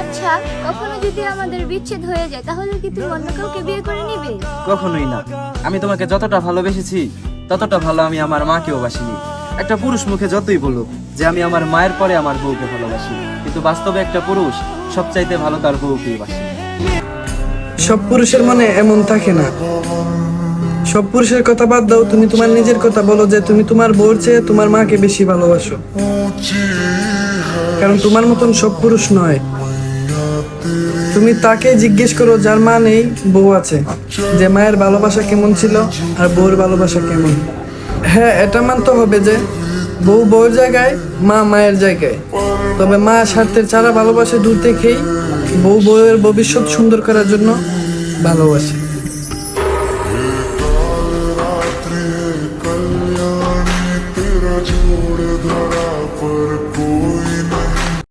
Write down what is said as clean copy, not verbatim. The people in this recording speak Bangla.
আচ্ছা, কখনো যদি আমাদের বিচ্ছেদ হয়ে যায় তাহলে কি তুমি অন্য কাউকে বিয়ে করে নিবে? কখনোই না। আমি তোমাকে যতটা ভালোবেসেছি ততটা ভালো আমি আমার মাকেও বাসিনি। একটা পুরুষ মুখে যতই বলুক যে আমি আমার মায়ের পরে আমার বউকে ভালোবাসি, কিন্তু বাস্তবে একটা পুরুষ সবচাইতে ভালো তার বউকেই বাসে। সব পুরুষের মনে এমন থাকে না। সব পুরুষের কথা বাদ দাও, তুমি তোমার নিজের কথা বলো যে তুমি তোমার বউর চেয়ে তোমার মাকে বেশি ভালোবাসো। কারণ তোমার মতন সব পুরুষ নয়। তুমি তাকে জিজ্ঞেস করো যার মা নেই, বউ আছে, যে মায়ের ভালোবাসা কেমন ছিল আর বউর ভালোবাসা কেমন। হ্যাঁ, এটা মানতে হবে যে বউ বউর জায়গায়, মা মায়ের জায়গায়। তবে মা স্বার্থের ছাড়া ভালোবাসে দূর থেকেই, বউ বউয়ের ভবিষ্যৎ সুন্দর করার জন্য ভালোবাসে।